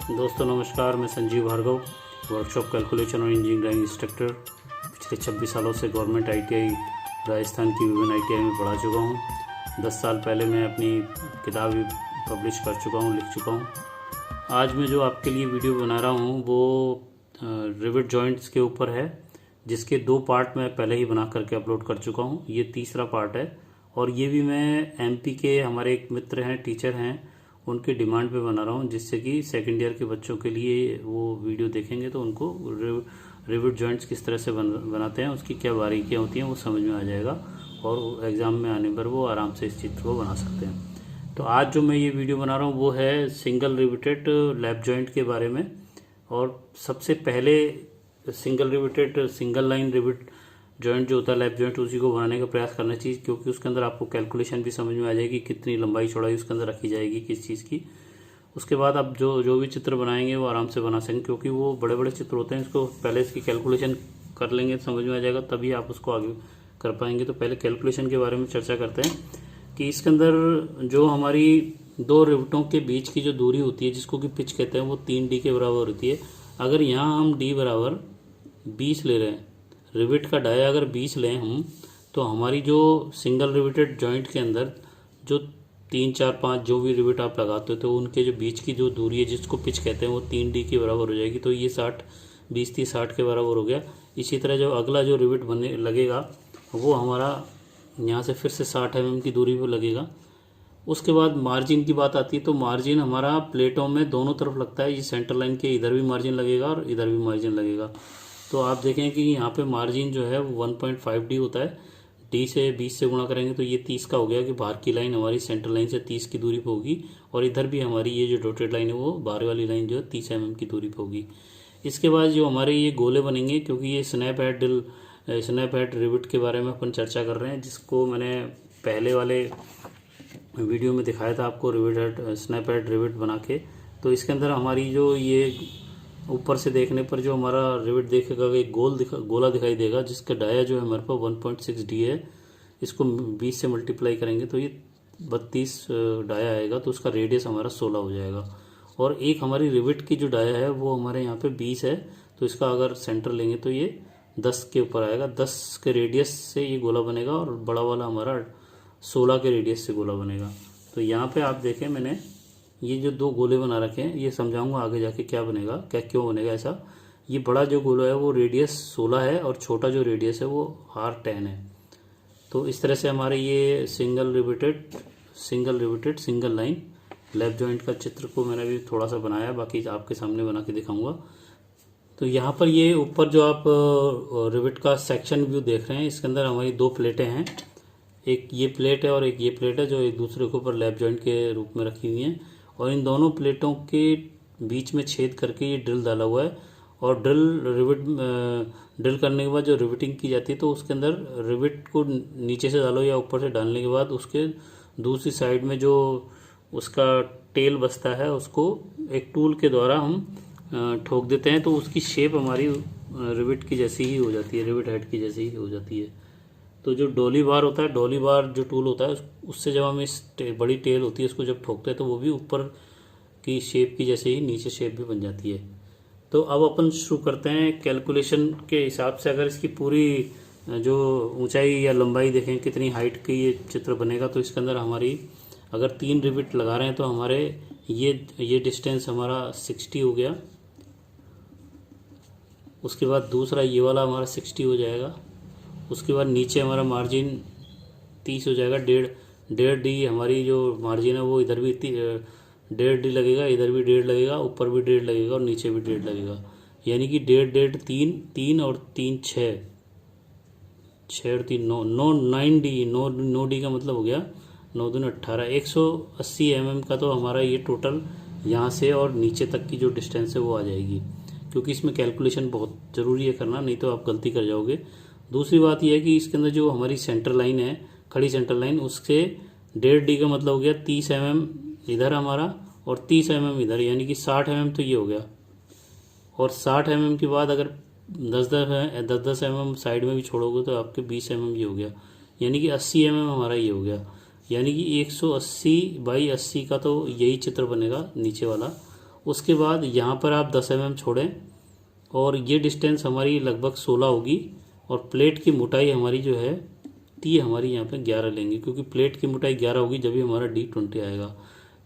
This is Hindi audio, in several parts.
दोस्तों नमस्कार, मैं संजीव भार्गव, वर्कशॉप कैलकुलेशन और इंजीनियरिंग इंस्ट्रक्टर। पिछले 26 सालों से गवर्नमेंट आईटीआई राजस्थान की विभिन्न आईटीआई में पढ़ा चुका हूँ। 10 साल पहले मैं अपनी किताब भी पब्लिश कर चुका हूँ, लिख चुका हूँ। आज मैं जो आपके लिए वीडियो बना रहा हूँ वो रिवेट जॉइंट्स के ऊपर है, जिसके 2 पार्ट मैं पहले ही बना करके अपलोड कर चुका हूँ। ये तीसरा पार्ट है और ये भी मैं एमपी के हमारे एक मित्र हैं, टीचर हैं, उनके डिमांड पे बना रहा हूँ, जिससे कि सेकेंड ईयर के बच्चों के लिए वो वीडियो देखेंगे तो उनको रिवेट जॉइंट्स किस तरह से बनाते हैं, उसकी क्या बारीकियाँ होती हैं वो समझ में आ जाएगा और एग्ज़ाम में आने पर वो आराम से इस चित्र को बना सकते हैं। तो आज जो मैं ये वीडियो बना रहा हूँ वो है सिंगल रिवेटेड लैप जॉइंट के बारे में। और सबसे पहले single riveted single line rivet joint जो होता है लैप जॉइंट, उसी को बनाने का प्रयास करना चाहिए, क्योंकि उसके अंदर आपको कैलकुलेशन भी समझ में आ जाएगी, कितनी लंबाई चौड़ाई उसके अंदर रखी जाएगी किस चीज़ की। उसके बाद आप जो भी चित्र बनाएंगे वो आराम से बना सकेंगे, क्योंकि वो बड़े बड़े चित्र होते हैं। इसको पहले इसकी कैलकुलेशन कर लेंगे तो समझ में आ जाएगा, तभी आप उसको आगे कर पाएंगे। तो पहले कैलकुलेशन के बारे में चर्चा करते हैं कि इसके अंदर जो हमारी 2 रिवटों के बीच की जो दूरी होती है, जिसको कि पिच कहते हैं, वो 3d के बराबर होती है। अगर यहाँ हम d बराबर 20 ले रहे हैं, रिवेट का डाया अगर 20 लें हम, तो हमारी जो सिंगल रिवेटेड जॉइंट के अंदर जो 3, 4, 5 जो भी रिवेट आप लगाते हो, तो उनके जो बीच की जो दूरी है, जिसको पिच कहते हैं, वो 3d के बराबर हो जाएगी। तो ये 20, 30, 60 के बराबर हो गया। इसी तरह जो अगला जो रिवेट बने लगेगा वो हमारा यहाँ से फिर से 60 mm की दूरी पर लगेगा। उसके बाद मार्जिन की बात आती है, तो मार्जिन हमारा प्लेटों में दोनों तरफ लगता है। ये सेंटर लाइन के इधर भी मार्जिन लगेगा और इधर भी मार्जिन लगेगा। तो आप देखें कि यहाँ पे मार्जिन जो है वो 1.5d होता है। d से 20 से गुणा करेंगे तो ये 30 का हो गया, कि बाहर की लाइन हमारी सेंटर लाइन से 30 की दूरी पे होगी, और इधर भी हमारी ये जो डॉटेड लाइन है वो बाहर वाली लाइन जो है 30 mm की दूरी पे होगी। इसके बाद जो हमारे ये गोले बनेंगे, क्योंकि ये स्नैप हेड रिवेट के बारे में अपन चर्चा कर रहे हैं, जिसको मैंने पहले वाले वीडियो में दिखाया था आपको, स्नैप हेड रिवेट बना के। तो इसके अंदर हमारी जो ये ऊपर से देखने पर जो हमारा रिवेट देखेगा, एक गोला दिखाई देगा, जिसका डाया जो है हमारे पास 1.6d है। इसको 20 से मल्टीप्लाई करेंगे तो ये 32 डाया आएगा, तो उसका रेडियस हमारा 16 हो जाएगा। और एक हमारी रिवेट की जो डाया है वो हमारे यहाँ पे 20 है, तो इसका अगर सेंटर लेंगे तो ये 10 के ऊपर आएगा। 10 के रेडियस से ये गोला बनेगा, और बड़ा वाला हमारा 16 के रेडियस से गोला बनेगा। तो यहाँ पे आप देखें, मैंने ये जो 2 गोले बना रखे हैं, ये समझाऊंगा आगे जाके क्या बनेगा, क्यों बनेगा ऐसा। ये बड़ा जो गोला है वो रेडियस 16 है, और छोटा जो रेडियस है वो R10 है। तो इस तरह से हमारे ये single riveted single line lap joint का चित्र को मैंने भी थोड़ा सा बनाया, बाकी आपके सामने बना के दिखाऊंगा। तो यहाँ पर ये ऊपर जो आप रिवेट का सेक्शन व्यू देख रहे हैं, इसके अंदर हमारी 2 प्लेटें हैं। एक ये प्लेट है और एक ये प्लेट है, जो एक दूसरे के ऊपर लैप जॉइंट के रूप में रखी हुई हैं। और इन दोनों प्लेटों के बीच में छेद करके ये ड्रिल डाला हुआ है। और ड्रिल करने के बाद जो रिवेटिंग की जाती है, तो उसके अंदर रिवेट को नीचे से डालो या ऊपर से डालने के बाद उसके दूसरी साइड में जो उसका टेल बचता है, उसको एक टूल के द्वारा हम ठोक देते हैं, तो उसकी शेप हमारी रिवेट की जैसी ही हो जाती है, रिवेट हेड की जैसी ही हो जाती है। तो जो डॉली बार होता है, डॉली बार जो टूल होता है, उससे जब हम इस बड़ी टेल होती है उसको जब ठोकते हैं, तो वो भी ऊपर की शेप की जैसे ही नीचे शेप भी बन जाती है। तो अब अपन शुरू करते हैं कैलकुलेशन के हिसाब से। अगर इसकी पूरी जो ऊंचाई या लंबाई देखें, कितनी हाइट की ये चित्र बनेगा, तो इसके अंदर हमारी अगर 3 रिवेट लगा रहे हैं, तो हमारे ये डिस्टेंस हमारा 60 हो गया। उसके बाद दूसरा ये वाला हमारा 60 हो जाएगा। उसके बाद नीचे हमारा मार्जिन 30 हो जाएगा। 1.5d हमारी जो मार्जिन है वो इधर भी 1.5d लगेगा, इधर भी 1.5 लगेगा, ऊपर भी 1.5 लगेगा और नीचे भी 1.5 लगेगा। यानी कि 1.5 3 और 3 6 और 3 9 9d 9d का मतलब हो गया 9 दूनी 18। 180 mm का तो हमारा ये टोटल यहाँ से और नीचे तक की जो डिस्टेंस है वो आ जाएगी, क्योंकि इसमें कैलकुलेशन बहुत ज़रूरी है करना, नहीं तो आप गलती कर जाओगे। दूसरी बात यह है कि इसके अंदर जो हमारी सेंटर लाइन है, खड़ी सेंटर लाइन, उससे 1.5d का मतलब हो गया 30 mm इधर हमारा और 30 mm इधर, यानी कि 60 mm तो ये हो गया। और 60 mm के बाद अगर 10 mm साइड में भी छोड़ोगे तो आपके 20 mm ये हो गया, यानी कि 80 mm हमारा ये हो गया। यानी कि 180 बाई 80 का तो यही चित्र बनेगा नीचे वाला। उसके बाद यहाँ पर आप 10 mm छोड़ें और ये डिस्टेंस हमारी लगभग 16 होगी और प्लेट की मोटाई हमारी जो है ती हमारी यहाँ पे 11 लेंगे, क्योंकि प्लेट की मोटाई 11 होगी जब भी हमारा D20 आएगा।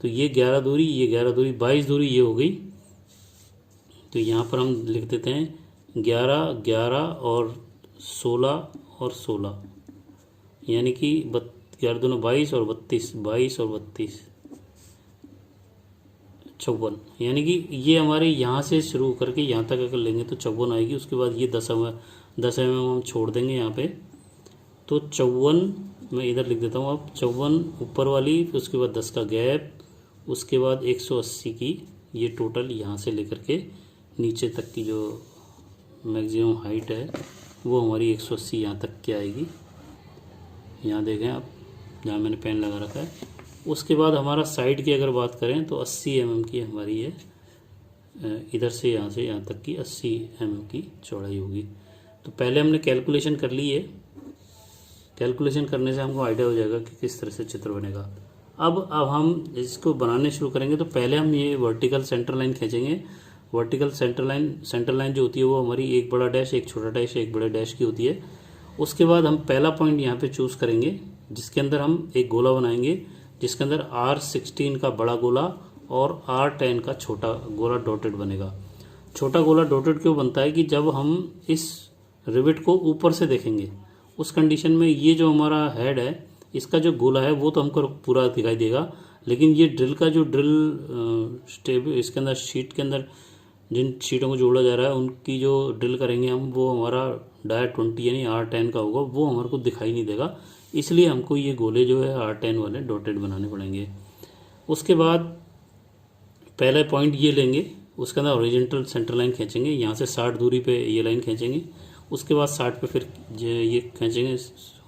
तो ये 11 दूरी, ये 11 दूरी, 22 दूरी ये हो गई। तो यहाँ पर हम लिख देते हैं 11, 11 और 16 और 16, यानी कि 11 दूनी 22 और 32, 22 और 32 54, यानी कि ये हमारे यहाँ से शुरू करके यहाँ तक अगर लेंगे तो 54 आएगी। उसके बाद ये 10 mm हम छोड़ देंगे यहाँ पे, तो 54 मैं इधर लिख देता हूँ। अब 54 ऊपर वाली, फिर उसके बाद 10 का गैप, उसके बाद 180 की ये टोटल यहाँ से लेकर के नीचे तक की जो मैक्सिमम हाइट है वो हमारी 180 यहाँ तक की आएगी। यहाँ देखें आप, जहाँ मैंने पेन लगा रखा है। उसके बाद हमारा साइड की अगर बात करें तो 80 mm की हमारी है, इधर से यहाँ तक की 80 mm की चौड़ाई होगी। तो पहले हमने कैलकुलेशन कर ली है। कैलकुलेशन करने से हमको आइडिया हो जाएगा कि किस तरह से चित्र बनेगा। अब हम इसको बनाने शुरू करेंगे। तो पहले हम ये वर्टिकल सेंटर लाइन खींचेंगे। वर्टिकल सेंटर लाइन जो होती है वो हमारी एक बड़ा डैश, एक छोटा डैश, एक बड़े डैश की होती है। उसके बाद हम पहला पॉइंट यहाँ पे चूज़ करेंगे जिसके अंदर हम एक गोला बनाएंगे, जिसके अंदर R16 का बड़ा गोला और R10 का छोटा गोला डॉटेड बनेगा। छोटा गोला डॉटेड क्यों बनता है कि जब हम इस रिवेट को ऊपर से देखेंगे उस कंडीशन में ये जो हमारा हेड है, इसका जो गोला है वो तो हमको पूरा दिखाई देगा, लेकिन ये ड्रिल का जो ड्रिल स्टेब इसके अंदर शीट के अंदर जिन शीटों को जोड़ा जा रहा है उनकी जो ड्रिल करेंगे हम, वो हमारा डायर 20 यानी R10 का होगा, वो हमारे को दिखाई नहीं देगा। इसलिए हमको ये गोले जो है R10 वाले डॉटेड बनाने पड़ेंगे। उसके बाद पहले पॉइंट ये लेंगे, उसके अंदर हॉरिजॉन्टल सेंटर लाइन खींचेंगे, यहाँ से 60 दूरी पे ये लाइन खींचेंगे। उसके बाद 60 पे फिर ये खींचेंगे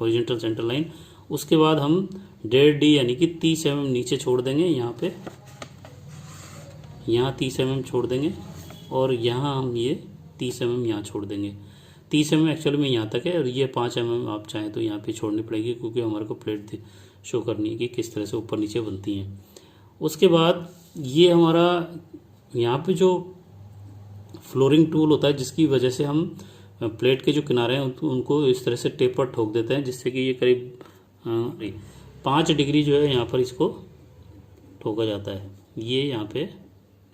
हॉरिजॉन्टल सेंटर लाइन। उसके बाद हम 1.5D यानी कि 30 mm नीचे छोड़ देंगे, यहाँ पे यहाँ 30 mm छोड़ देंगे और यहाँ हम ये 30 mm यहाँ छोड़ देंगे। 30 mm एक्चुअली में यहाँ तक है और ये 5 mm आप चाहें तो यहाँ पे छोड़नी पड़ेगी, क्योंकि हमारे को प्लेट शो करनी है कि किस तरह से ऊपर नीचे बनती हैं। उसके बाद ये हमारा यहाँ पे जो फ्लोरिंग टूल होता है, जिसकी वजह से हम प्लेट के जो किनारे हैं उनको इस तरह से टेपर ठोक देते हैं, जिससे कि ये करीब 5 डिग्री जो है यहाँ पर इसको ठोका जाता है। ये यहाँ पे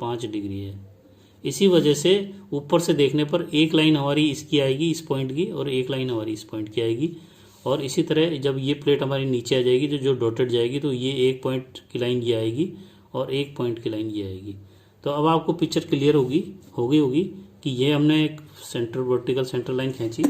5 डिग्री है। इसी वजह से ऊपर से देखने पर एक लाइन हमारी इसकी आएगी, इस पॉइंट की, और एक लाइन हमारी इस पॉइंट की आएगी। और इसी तरह जब ये प्लेट हमारी नीचे आ जाएगी जो डॉटेड जाएगी, तो ये एक पॉइंट की लाइन ये आएगी और एक पॉइंट की लाइन ये आएगी। तो अब आपको पिक्चर क्लियर होगी कि ये हमने एक वर्टिकल सेंटर लाइन खींची।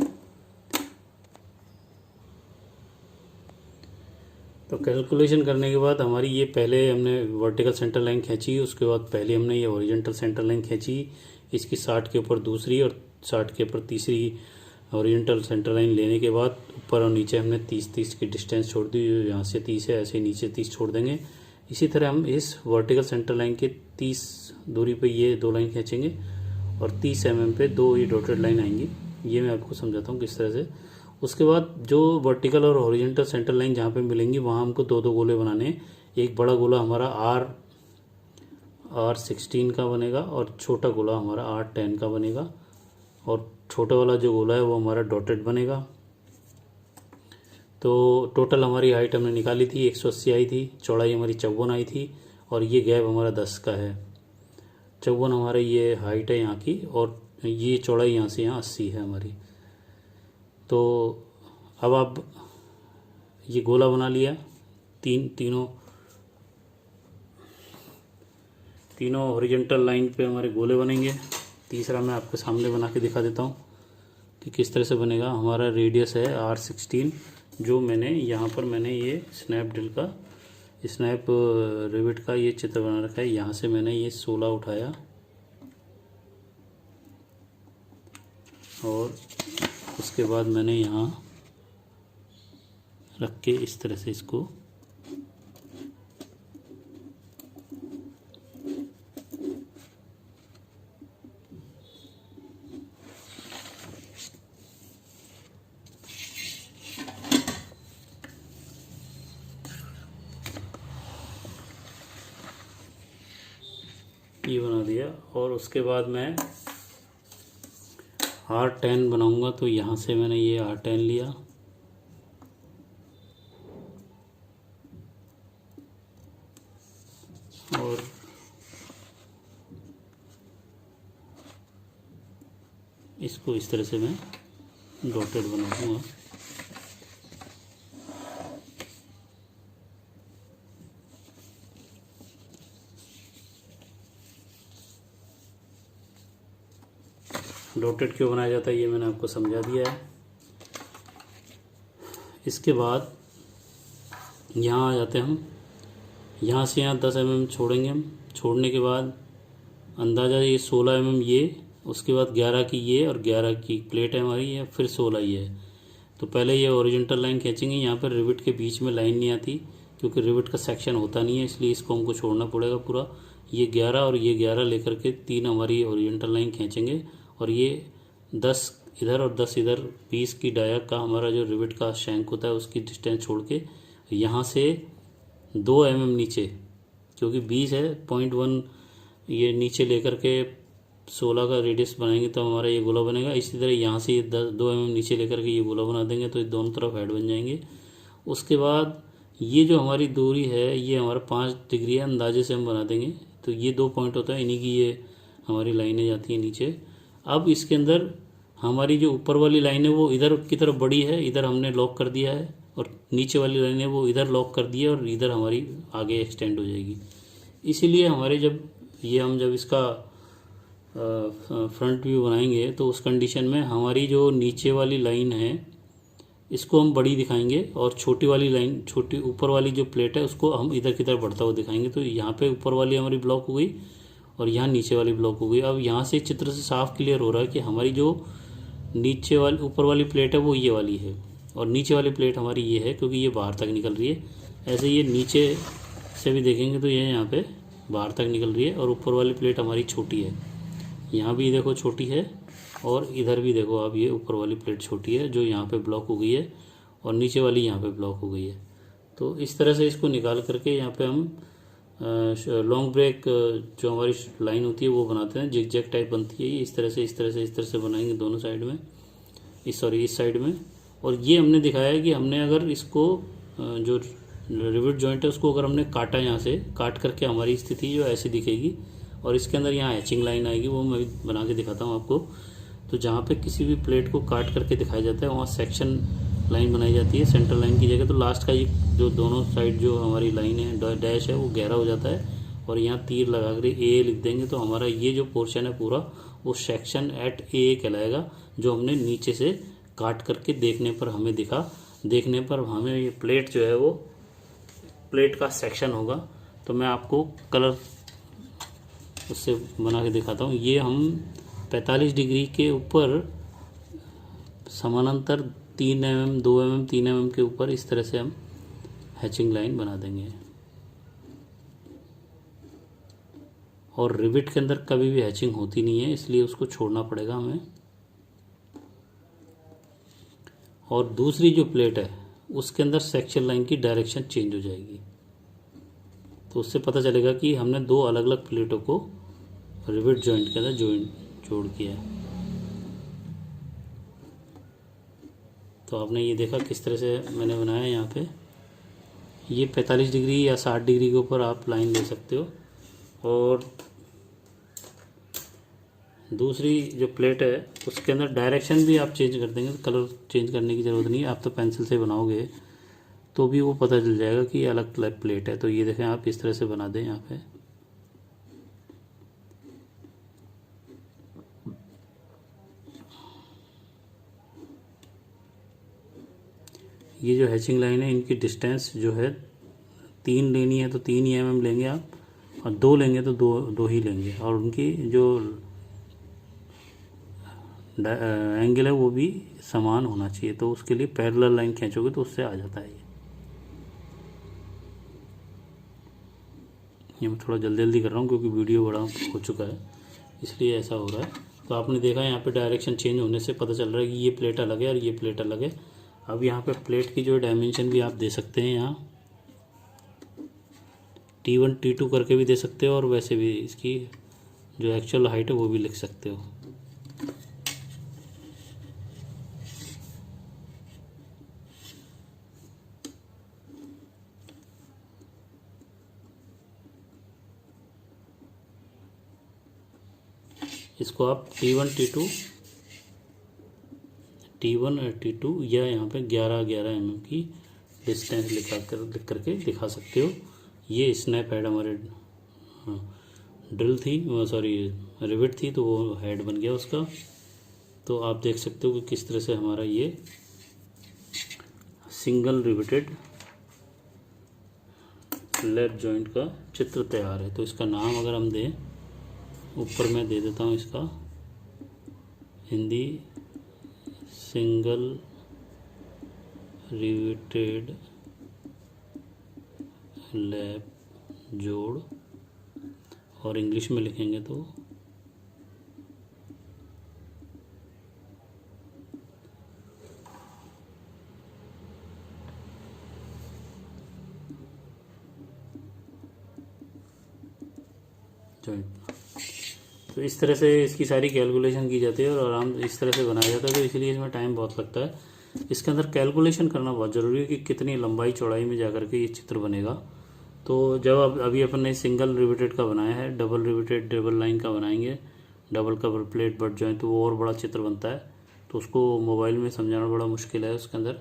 तो कैलकुलेशन करने के बाद हमारी ये पहले हमने वर्टिकल सेंटर लाइन खींची, उसके बाद पहले हमने ये हॉरिजॉन्टल सेंटर लाइन खींची, इसकी 60 के ऊपर दूसरी और 60 के ऊपर तीसरी हॉरिजॉन्टल सेंटर लाइन लेने के बाद ऊपर और नीचे हमने 30 की डिस्टेंस छोड़ दी। यहाँ से 30 है, ऐसे नीचे 30 छोड़ देंगे। इसी तरह हम इस वर्टिकल सेंटर लाइन के 30 दूरी पे ये 2 लाइन खींचेंगे और 30 mm पे 2 ये डॉटेड लाइन आएंगी। ये मैं आपको समझाता हूँ किस तरह से। उसके बाद जो वर्टिकल और हॉरिजॉन्टल सेंटर लाइन जहाँ पे मिलेंगी वहाँ हमको 2 गोले बनाने हैं। एक बड़ा गोला हमारा R16 का बनेगा और छोटा गोला हमारा R10 का बनेगा, और छोटा वाला जो गोला है वो हमारा डॉटेड बनेगा। तो टोटल हमारी हाइट हमने निकाली थी, 180 आई थी, चौड़ाई हमारी 54 आई थी, और ये गैप हमारा 10 का है। 54 हमारा ये हाइट है यहाँ की, और ये चौड़ाई यहाँ से यहाँ 80 है हमारी। तो अब आप ये गोला बना लिया, तीनों हॉरिजॉन्टल लाइन पे हमारे गोले बनेंगे। तीसरा मैं आपके सामने बना के दिखा देता हूँ कि किस तरह से बनेगा। हमारा रेडियस है R16, जो मैंने यहाँ पर ये स्नैप रिवेट का ये चित्र बना रखा है। यहाँ से मैंने ये 16 उठाया और उसके बाद मैंने यहाँ रख के इस तरह से इसको ये बना दिया। और उसके बाद मैं R10 बनाऊंगा, तो यहाँ से मैंने ये R10 लिया और इसको इस तरह से मैं डॉटेड बना दूँगा। डॉटेड क्यों बनाया जाता है ये मैंने आपको समझा दिया है। इसके बाद यहाँ आ जाते हैं हम। यहाँ से यहाँ 10 mm छोड़ेंगे हम। छोड़ने के बाद अंदाज़ा ये 16 mm ये, उसके बाद 11 की ये और 11 की प्लेट है हमारी, ये फिर 16 ये है। तो पहले ये ओरिजेंटल लाइन खींचेंगे। यहाँ पर रिविट के बीच में लाइन नहीं आती क्योंकि रिविट का सेक्शन होता नहीं है, इसलिए इसको हमको छोड़ना पड़ेगा पूरा। ये 11 और ये 11 लेकर के 3 हमारी ओरिजेंटल लाइन खींचेंगे और ये 10 इधर और 10 इधर 20 की डाया का हमारा जो रिविट का शैंक होता है उसकी डिस्टेंस छोड़ के यहाँ से 2 mm नीचे, क्योंकि 20 है 0.1 ये नीचे लेकर के 16 का रेडियस बनाएंगे तो हमारा ये गोला बनेगा। इसी तरह यहाँ से ये 2 mm नीचे लेकर के ये गोला बना देंगे तो ये दोनों तरफ हेड बन जाएंगे। उसके बाद ये जो हमारी दूरी है ये हमारा 5 डिग्री है, अंदाजे से हम बना देंगे। तो ये 2 पॉइंट होता है, इन्हीं की ये हमारी लाइनें जाती हैं नीचे। अब इसके अंदर हमारी जो ऊपर वाली लाइन है वो इधर की तरफ बड़ी है, इधर हमने लॉक कर दिया है, और नीचे वाली लाइन है वो इधर लॉक कर दी है और इधर हमारी आगे एक्सटेंड हो जाएगी। इसीलिए हमारे हम जब इसका फ्रंट व्यू बनाएंगे तो उस कंडीशन में हमारी जो नीचे वाली लाइन है इसको हम बड़ी दिखाएंगे और छोटी वाली लाइन, छोटी ऊपर वाली जो प्लेट है उसको हम इधर की तरफ बढ़ता हुआ दिखाएंगे। तो यहाँ पे ऊपर वाली हमारी ब्लॉक हो गई और यहाँ नीचे वाली ब्लॉक हो गई। अब यहाँ से चित्र से साफ क्लियर हो रहा है कि हमारी जो नीचे वाली ऊपर वाली प्लेट है वो ये वाली है और नीचे वाली प्लेट हमारी ये है, क्योंकि ये बाहर तक निकल रही है। ऐसे ये नीचे से भी देखेंगे तो ये यहाँ पे बाहर तक निकल रही है और ऊपर वाली प्लेट हमारी छोटी है। यहाँ भी देखो छोटी है और इधर भी देखो आप, ये ऊपर वाली प्लेट छोटी है जो यहाँ पे ब्लॉक हो गई है और नीचे वाली यहाँ पे ब्लॉक हो गई है। तो इस तरह से इसको निकाल करके यहाँ पे हम लॉन्ग ब्रेक जो हमारी लाइन होती है वो बनाते हैं, जिग जैग टाइप बनती है ये। इस तरह से बनाएंगे दोनों साइड में, इस साइड में। और ये हमने दिखाया है कि हमने अगर इसको जो रिविट जॉइंट है उसको अगर हमने काटा, यहाँ से काट करके हमारी स्थिति जो ऐसी दिखेगी और इसके अंदर यहाँ हैचिंग लाइन आएगी, वो मैं बना के दिखाता हूँ आपको। तो जहाँ पे किसी भी प्लेट को काट करके दिखाया जाता है वहाँ सेक्शन लाइन बनाई जाती है सेंटर लाइन की जगह। तो लास्ट का ये जो दोनों साइड जो हमारी लाइन है डैश है वो गहरा हो जाता है और यहाँ तीर लगा कर ए लिख देंगे तो हमारा ये जो पोर्शन है पूरा वो सेक्शन एट ए कहलाएगा, जो हमने नीचे से काट करके देखने पर हमें ये प्लेट जो है वो प्लेट का सेक्शन होगा। तो मैं आपको कलर उससे बना के दिखाता हूँ। ये हम 45 डिग्री के ऊपर समानांतर 3 mm 2 mm 3 mm के ऊपर इस तरह से हम हैचिंग लाइन बना देंगे। और रिविट के अंदर कभी भी हैचिंग होती नहीं है, इसलिए उसको छोड़ना पड़ेगा हमें। और दूसरी जो प्लेट है उसके अंदर सेक्शन लाइन की डायरेक्शन चेंज हो जाएगी, तो उससे पता चलेगा कि हमने 2 अलग अलग प्लेटों को रिविट जॉइंट के अंदर जोड़ किया है। तो आपने ये देखा किस तरह से मैंने बनाया। यहाँ पे ये 45 डिग्री या 60 डिग्री के ऊपर आप लाइन ले सकते हो। और दूसरी जो प्लेट है उसके अंदर डायरेक्शन भी आप चेंज कर देंगे, कलर चेंज करने की ज़रूरत नहीं है। आप तो पेंसिल से बनाओगे तो भी वो पता चल जाएगा कि ये अलग अलग प्लेट है। तो ये देखें आप इस तरह से बना दें। यहाँ पे ये जो हैचिंग लाइन है इनकी डिस्टेंस जो है 3 लेनी है तो 3 mm लेंगे आप, और 2 लेंगे तो दो ही लेंगे। और उनकी जो एंगल है वो भी समान होना चाहिए। तो उसके लिए पैरेलल लाइन खींचोगे तो उससे आ जाता है ये मैं थोड़ा जल्दी कर रहा हूँ क्योंकि वीडियो बड़ा हो चुका है, इसलिए ऐसा हो रहा है। तो आपने देखा यहाँ पे डायरेक्शन चेंज होने से पता चल रहा है कि ये प्लेट अलग है और ये प्लेट अलग है। अब यहाँ पे प्लेट की जो डायमेंशन भी आप दे सकते हैं, यहाँ T1 T2 करके भी दे सकते हो और वैसे भी इसकी जो एक्चुअल हाइट है वो भी लिख सकते हो। इसको आप T1 और T2 या यहाँ पे 11 mm की डिस्टेंस लिख करके दिखा सकते हो। ये स्नैप हेड हमारे ड्रिल थी, सॉरी रिविट थी, तो वो हेड बन गया उसका। तो आप देख सकते हो कि किस तरह से हमारा ये सिंगल रिविटेड लैप जॉइंट का चित्र तैयार है। तो इसका नाम अगर हम दें, ऊपर मैं दे देता हूँ इसका हिंदी, सिंगल रिविटेड लैप जोड़, और इंग्लिश में लिखेंगे तो जॉइंट। तो इस तरह से इसकी सारी कैलकुलेशन की जाती है और आराम इस तरह से बनाया जाता है। तो इसलिए इसमें टाइम बहुत लगता है। इसके अंदर कैलकुलेशन करना बहुत ज़रूरी है कि कितनी लंबाई चौड़ाई में जाकर के ये चित्र बनेगा। तो जब अभी अपन ने सिंगल रिविटेड का बनाया है, डबल रिविटेड डबल लाइन का बनाएंगे, double cover plate butt joint, तो वो और बड़ा चित्र बनता है। तो उसको मोबाइल में समझाना बड़ा मुश्किल है उसके अंदर।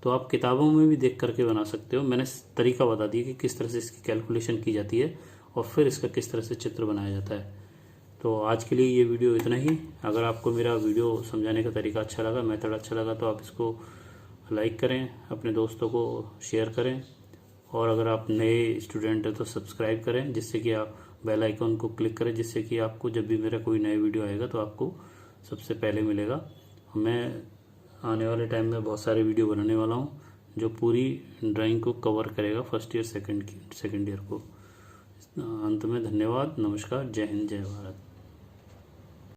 तो आप किताबों में भी देख करके बना सकते हो। मैंने तरीका बता दिया कि किस तरह से इसकी कैलकुलेशन की जाती है और फिर इसका किस तरह से चित्र बनाया जाता है। तो आज के लिए ये वीडियो इतना ही। अगर आपको मेरा वीडियो समझाने का तरीका अच्छा लगा, मेथड अच्छा लगा, तो आप इसको लाइक करें, अपने दोस्तों को शेयर करें, और अगर आप नए स्टूडेंट हैं तो सब्सक्राइब करें, जिससे कि आप बेल आइकन को क्लिक करें, जिससे कि आपको जब भी मेरा कोई नया वीडियो आएगा तो आपको सबसे पहले मिलेगा। मैं आने वाले टाइम में बहुत सारे वीडियो बनाने वाला हूँ जो पूरी ड्राइंग को कवर करेगा, फर्स्ट ईयर सेकेंड ईयर को। अंत में धन्यवाद, नमस्कार, जय हिंद, जय भारत।